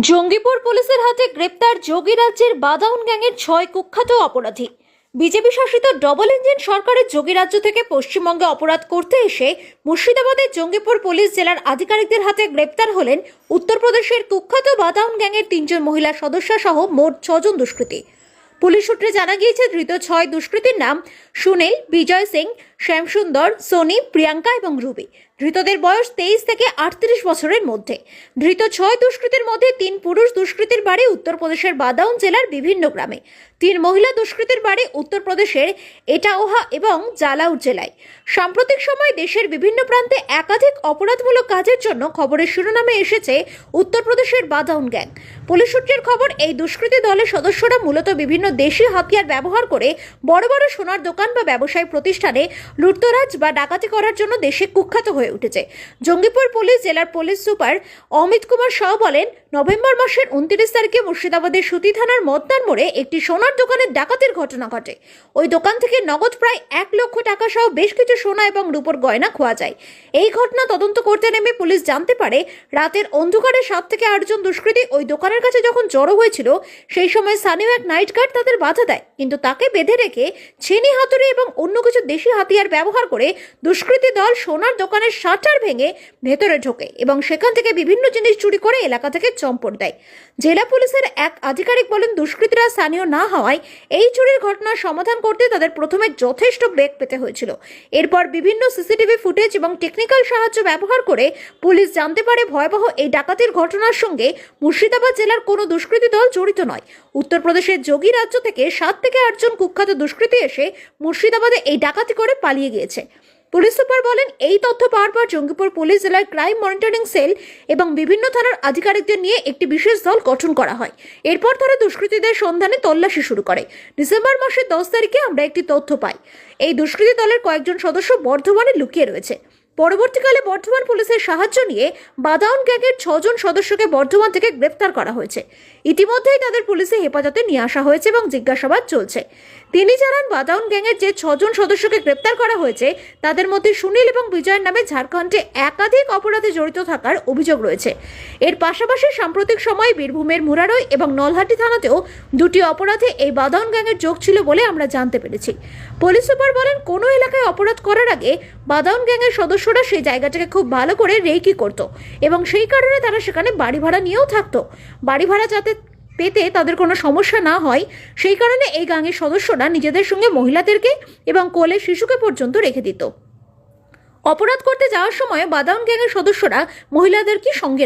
জঙ্গিপুর পুলিশের হাতে গ্রেপ্তার যোগী রাজ্যের বাদাউন গ্যাংয়ের 6 কুখ্যাত অপরাধী। বিজেপি শাসিত ডবল ইঞ্জিন সরকারের যোগী রাজ্য থেকে পশ্চিমবঙ্গে অপরাধ করতে এসে মুর্শিদাবাদের জঙ্গিপুর পুলিশ জেলার আধিকারিকদের হাতে গ্রেপ্তার হলেন উত্তরপ্রদেশের কুখ্যাত বাদাউন গ্যাংয়ের 3 জন মহিলা সদস্য সহ মোট 6 জন দুষ্কৃতী। পুলিশ সূত্রে জানা গিয়েছে, ধৃত 6 দুষ্কৃতীর নাম সুনীল, বিজয় সিং, শ্যামসুন্দর, সোনি, প্রিয়াঙ্কা এবং রুবি। ধৃতদের বয়স 23 থেকে 38 বছরের মধ্যে। ধৃত 6 দুষ্কৃতীর মধ্যে 3 পুরুষ দুষ্কৃতীর বাড়ি উত্তরপ্রদেশের বাদাউন জেলার বিভিন্ন গ্রামে, 3 মহিলা দুষ্কৃতীর বাড়ি উত্তরপ্রদেশের এটাওহা এবং জালাউর জেলায়। সাম্প্রতিক সময়ে দেশের বিভিন্ন প্রান্তে একাধিক অপরাধমূলক কাজের জন্য খবরের শিরোনামে এসেছে উত্তরপ্রদেশের বাদাউন গ্যাং। পুলিশ সূত্রের খবর, এই দুষ্কৃতী দলের সদস্যরা মূলত বিভিন্ন দেশি হাতিয়ার ব্যবহার করে বড় বড় সোনার দোকান বা ব্যবসায়িক প্রতিষ্ঠানে লুটতরাজ বা ডাকাতি করার জন্য দেশে কুখ্যাত হয়ে উঠেছে। জঙ্গিপুর পুলিশ জেলার পুলিশ সুপার অমিত কুমার শাহ বলেন, নভেম্বর মাসের 29 তারিখে মুর্শিদাবাদের সুতি থানার মদ্দার মোড়ে একটি সোনার দোকানের ডাকাতির ঘটনা ঘটে। ওই দোকান থেকে নগদ প্রায় 1 লক্ষ টাকা সহ বেশ কিছু সোনা এবং রূপোর গয়না খোয়া যায়। এই ঘটনা তদন্ত করতে নেমে পুলিশ জানতে পারে, রাতের অন্ধকারে 7 থেকে 8 জন দুষ্কৃতী ওই দোকানের কাছে যখন জড়ো হয়েছিল, সেই সময় স্থানীয় এক নাইট গার্ড তাদের বাধা দেয়, কিন্তু তাকে বেঁধে রেখে ছেনি হাতুড়ি এবং অন্য কিছু দেশি হাতিয়ার ব্যবহার করে দুষ্কৃতী দল সোনার দোকানের শাটার ভেঙে ভেতরে ঢোকে এবং সেখান থেকে বিভিন্ন জিনিস চুরি করে এলাকা থেকে চম্পট দেয়। জেলা পুলিশের এক আধিকারিক বলেন, দুষ্কৃতীরা স্থানীয় না হওয়ায় এই চুরির ঘটনার সমাধান করতে তাদের প্রথমে যথেষ্ট বেগ পেতে হয়েছিল। এরপর বিভিন্ন সিসিটিভি ফুটেজ এবং টেকনিক্যাল সাহায্য ব্যবহার করে পুলিশ জানতে পারে, ভয়াবহ এই ডাকাতির ঘটনার সঙ্গে মুর্শিদাবাদ জেলার কোনো দুষ্কৃতী দল জড়িত নয়। উত্তরপ্রদেশের যোগী রাজ্য থেকে 7 থেকে 8 জন কুখ্যাত দুষ্কৃতী এসে মুর্শিদাবাদে এই ডাকাতি করে পালিয়ে গিয়েছে। পুলিশ সুপার বলেন, এই তথ্য পাওয়ার পর জঙ্গিপুর পুলিশ জেলার ক্রাইম মনিটরিং সেল এবং বিভিন্ন থানার আধিকারিকদের নিয়ে একটি বিশেষ দল গঠন করা হয়। এরপর তারা দুষ্কৃতীদের সন্ধানে তল্লাশি শুরু করে। ডিসেম্বর মাসের 10 তারিখে আমরা একটি তথ্য পাই, এই দুষ্কৃতী দলের কয়েকজন সদস্য বর্ধমানে লুকিয়ে রয়েছে। পরবর্তীকালে বর্ধমান পুলিশের সাহায্য নিয়ে বাদাউন গ্যাংয়ের 6 জন সদস্যকে বর্ধমান থেকে গ্রেপ্তার করা হয়েছে। ইতিমধ্যেই তাদের পুলিশে হেফাজতে নিয়ে আসা হয়েছে এবং জিজ্ঞাসাবাদ চলছে। তিনি জানান, বাদাউন গ্যাংয়ের যে 6 জন সদস্যকে গ্রেপ্তার করা হয়েছে, তাদের মধ্যে সুনীল এবং বিজয়ের নামে ঝাড়খণ্ডে একাধিক অপরাধে জড়িত থাকার অভিযোগ রয়েছে। এর পাশাপাশি সাম্প্রতিক সময়ে বীরভূমের মুরারই এবং নলহাটি থানাতেও 2টি অপরাধে এই বাদাউন গ্যাংয়ের যোগ ছিল বলে আমরা জানতে পেরেছি। পুলিশ সুপার বলেন, কোনো এলাকায় অপরাধ করার আগে বাদাউন গ্যাংয়ের সদস্যরা সেই জায়গাটাকে খুব ভালো করে রেকি করত এবং সেই কারণে তারা সেখানে বাড়ি ভাড়া নিয়েও থাকতো। বাড়ি ভাড়া যাতে পেতে তাদের কোনো সমস্যা না হয়, সেই কারণে এই গ্যাংয়ের সদস্যরা নিজেদের সঙ্গে মহিলাদেরকে এবং কোলে শিশুকে পর্যন্ত রেখে দিত। অপরাধ করতে যাওয়ার সময় বাদাউন গ্যাংয়ের সদস্যরা মহিলাদেরকে সঙ্গে